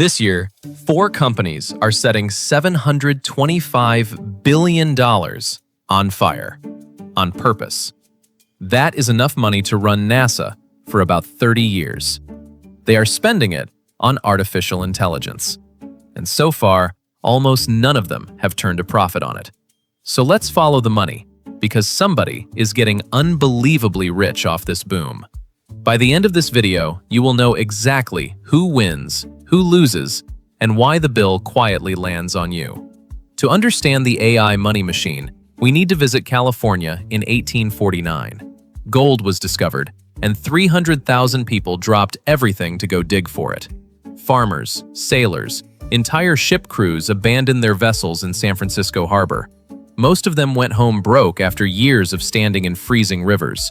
This year, 4 companies are setting $725 billion on fire, on purpose. That is enough money to run NASA for about 30 years. They are spending it on artificial intelligence. And so far, almost none of them have turned a profit on it. So let's follow the money, because somebody is getting unbelievably rich off this boom. By the end of this video, you will know exactly who wins, who loses, and why the bill quietly lands on you. To understand the AI money machine, we need to visit California in 1849. Gold was discovered, and 300,000 people dropped everything to go dig for it. Farmers, sailors, entire ship crews abandoned their vessels in San Francisco Harbor. Most of them went home broke after years of standing in freezing rivers.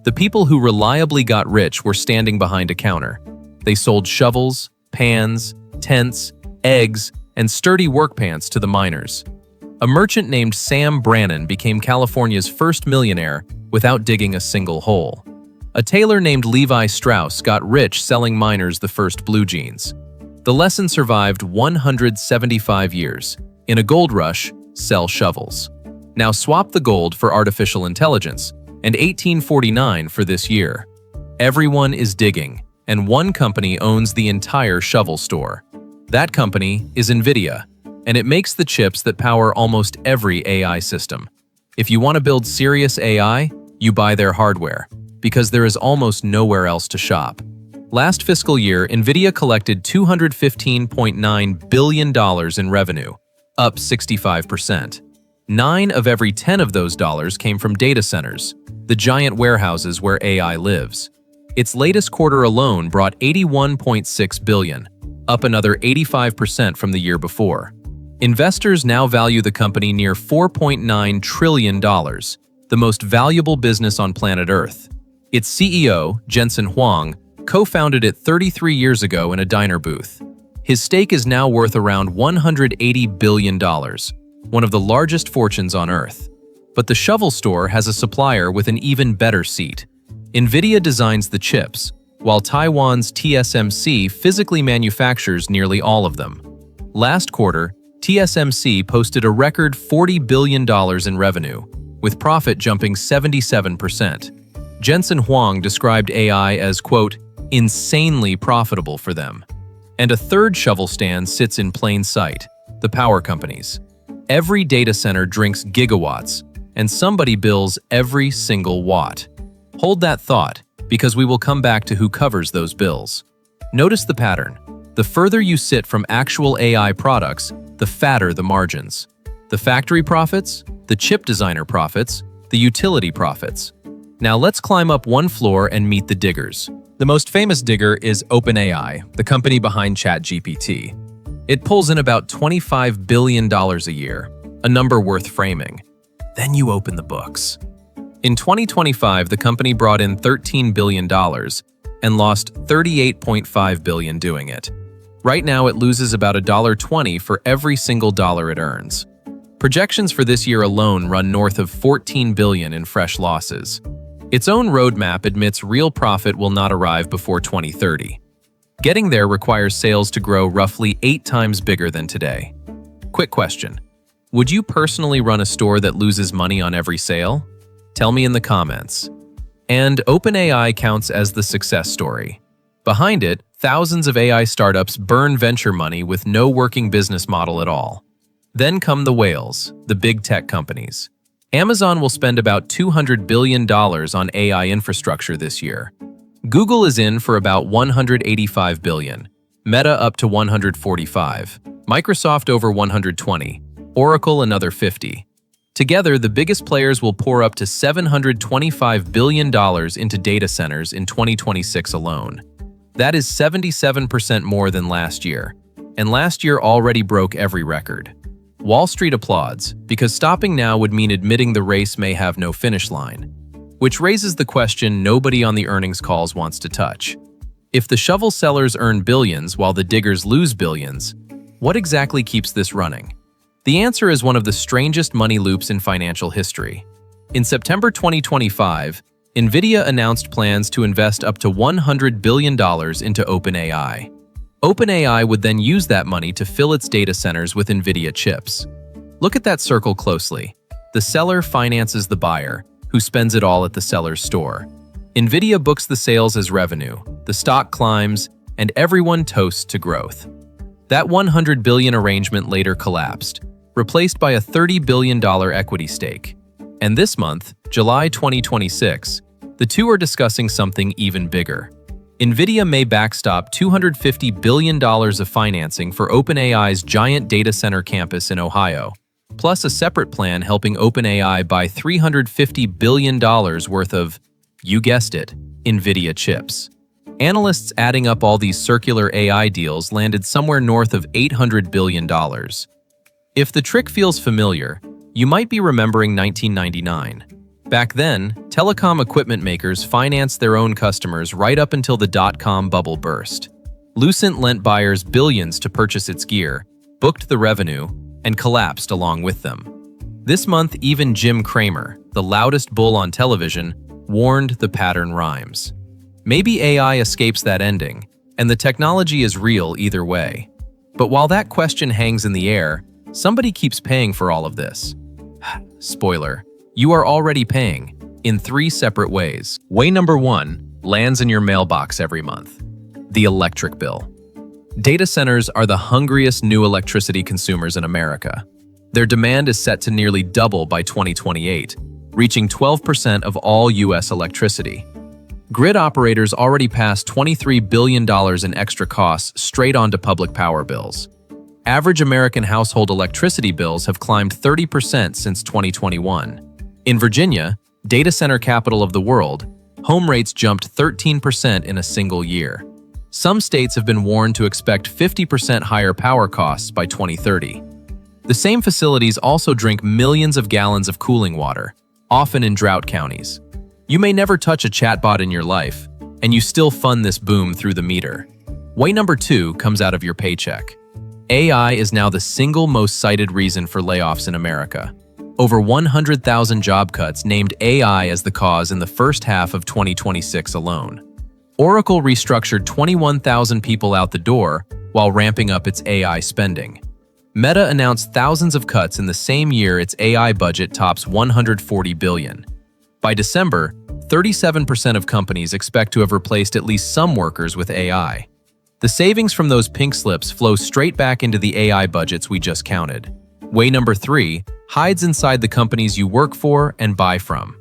The people who reliably got rich were standing behind a counter. They sold shovels, pans, tents, eggs, and sturdy work pants to the miners. A merchant named Sam Brannan became California's first millionaire without digging a single hole. A tailor named Levi Strauss got rich selling miners the first blue jeans. The lesson survived 175 years. In a gold rush, sell shovels. Now swap the gold for artificial intelligence, and 1849 for this year. Everyone is digging, and one company owns the entire shovel store. That company is Nvidia, and it makes the chips that power almost every AI system. If you want to build serious AI, you buy their hardware, because there is almost nowhere else to shop. Last fiscal year, Nvidia collected $215.9 billion in revenue, up 65%. 9 of every 10 of those dollars came from data centers, the giant warehouses where AI lives. Its latest quarter alone brought $81.6 billion, up another 85% from the year before. Investors now value the company near $4.9 trillion, the most valuable business on planet Earth. Its CEO, Jensen Huang, co-founded it 33 years ago in a diner booth. His stake is now worth around $180 billion, one of the largest fortunes on Earth. But the shovel store has a supplier with an even better seat. Nvidia designs the chips, while Taiwan's TSMC physically manufactures nearly all of them. Last quarter, TSMC posted a record $40 billion in revenue, with profit jumping 77%. Jensen Huang described AI as, quote, insanely profitable for them. And a third shovel stand sits in plain sight, the power companies. Every data center drinks gigawatts, and somebody bills every single watt. Hold that thought, because we will come back to who covers those bills. Notice the pattern. The further you sit from actual AI products, the fatter the margins. The factory profits, the chip designer profits, the utility profits. Now let's climb up one floor and meet the diggers. The most famous digger is OpenAI, the company behind ChatGPT. It pulls in about $25 billion a year, a number worth framing. Then you open the books. In 2025, the company brought in $13 billion and lost $38.5 billion doing it. Right now, it loses about $1.20 for every single dollar it earns. Projections for this year alone run north of $14 billion in fresh losses. Its own roadmap admits real profit will not arrive before 2030. Getting there requires sales to grow roughly 8 times bigger than today. Quick question. Would you personally run a store that loses money on every sale? Tell me in the comments. And OpenAI counts as the success story. Behind it, thousands of AI startups burn venture money with no working business model at all. Then come the whales, the big tech companies. Amazon will spend about $200 billion on AI infrastructure this year. Google is in for about $185 billion, Meta up to $145, Microsoft over $120, Oracle another $50. Together, the biggest players will pour up to $725 billion into data centers in 2026 alone. That is 77% more than last year, and last year already broke every record. Wall Street applauds, because stopping now would mean admitting the race may have no finish line. Which raises the question nobody on the earnings calls wants to touch. If the shovel sellers earn billions while the diggers lose billions, what exactly keeps this running? The answer is one of the strangest money loops in financial history. In September 2025, Nvidia announced plans to invest up to $100 billion into OpenAI. OpenAI would then use that money to fill its data centers with Nvidia chips. Look at that circle closely. The seller finances the buyer, who spends it all at the seller's store. Nvidia books the sales as revenue, the stock climbs, and everyone toasts to growth. That $100 billion arrangement later collapsed, replaced by a $30 billion equity stake. And this month, July 2026, the two are discussing something even bigger. Nvidia may backstop $250 billion of financing for OpenAI's giant data center campus in Ohio, plus a separate plan helping OpenAI buy $350 billion worth of, you guessed it, Nvidia chips. Analysts adding up all these circular AI deals landed somewhere north of $800 billion. If the trick feels familiar, you might be remembering 1999. Back then, telecom equipment makers financed their own customers right up until the dot-com bubble burst. Lucent lent buyers billions to purchase its gear, booked the revenue, and collapsed along with them. This month, even Jim Cramer, the loudest bull on television, warned the pattern rhymes. Maybe AI escapes that ending, and the technology is real either way. But while that question hangs in the air, somebody keeps paying for all of this. Spoiler, you are already paying, in 3 separate ways. Way number 1 lands in your mailbox every month. The electric bill. Data centers are the hungriest new electricity consumers in America. Their demand is set to nearly double by 2028, reaching 12% of all U.S. electricity. Grid operators already passed $23 billion in extra costs straight onto public power bills. Average American household electricity bills have climbed 30% since 2021. In Virginia, data center capital of the world, home rates jumped 13% in a single year. Some states have been warned to expect 50% higher power costs by 2030. The same facilities also drink millions of gallons of cooling water, often in drought counties. You may never touch a chatbot in your life, and you still fund this boom through the meter. Way number 2 comes out of your paycheck. AI is now the single most cited reason for layoffs in America. Over 100,000 job cuts named AI as the cause in the first half of 2026 alone. Oracle restructured 21,000 people out the door while ramping up its AI spending. Meta announced thousands of cuts in the same year its AI budget tops $140 billion. By December, 37% of companies expect to have replaced at least some workers with AI. The savings from those pink slips flow straight back into the AI budgets we just counted. Way number 3 hides inside the companies you work for and buy from.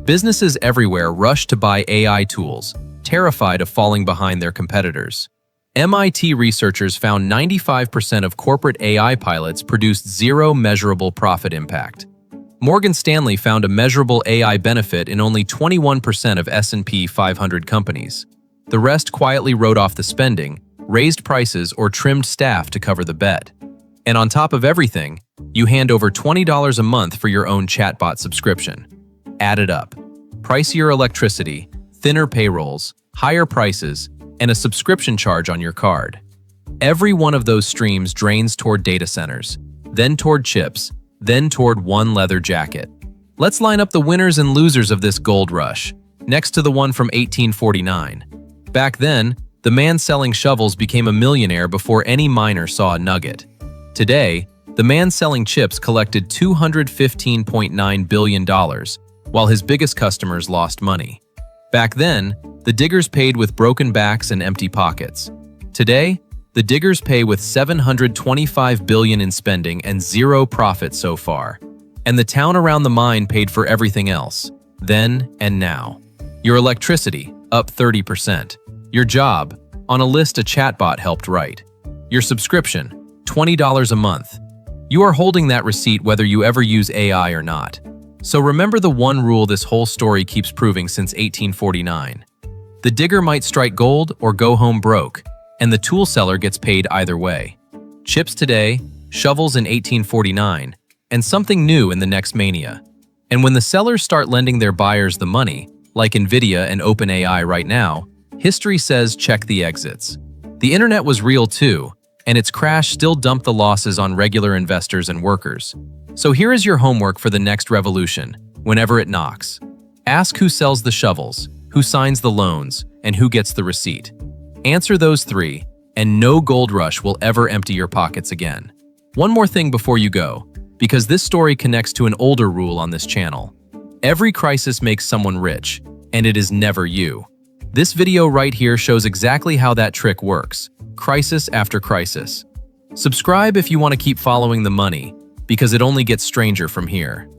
Businesses everywhere rush to buy AI tools, terrified of falling behind their competitors. MIT researchers found 95% of corporate AI pilots produced zero measurable profit impact. Morgan Stanley found a measurable AI benefit in only 21% of S&P 500 companies. The rest quietly wrote off the spending, raised prices, or trimmed staff to cover the bet. And on top of everything, you hand over $20 a month for your own chatbot subscription. Add it up. Pricier electricity, thinner payrolls, higher prices, and a subscription charge on your card. Every one of those streams drains toward data centers, then toward chips, then toward one leather jacket. Let's line up the winners and losers of this gold rush, next to the one from 1849. Back then, the man selling shovels became a millionaire before any miner saw a nugget. Today, the man selling chips collected $215.9 billion, while his biggest customers lost money. Back then, the diggers paid with broken backs and empty pockets. Today, the diggers pay with $725 billion in spending and zero profit so far. And the town around the mine paid for everything else, then and now. Your electricity, up 30%. Your job, on a list a chatbot helped write. Your subscription, $20 a month. You are holding that receipt whether you ever use AI or not. So remember the one rule this whole story keeps proving since 1849. The digger might strike gold or go home broke, and the tool seller gets paid either way. Chips today, shovels in 1849, and something new in the next mania. And when the sellers start lending their buyers the money, like Nvidia and OpenAI right now, history says check the exits. The internet was real too, and its crash still dumped the losses on regular investors and workers. So here is your homework for the next revolution, whenever it knocks. Ask who sells the shovels, who signs the loans, and who gets the receipt. Answer those 3, and no gold rush will ever empty your pockets again. One more thing before you go, because this story connects to an older rule on this channel. Every crisis makes someone rich, and it is never you. This video right here shows exactly how that trick works, crisis after crisis. Subscribe if you want to keep following the money, because it only gets stranger from here.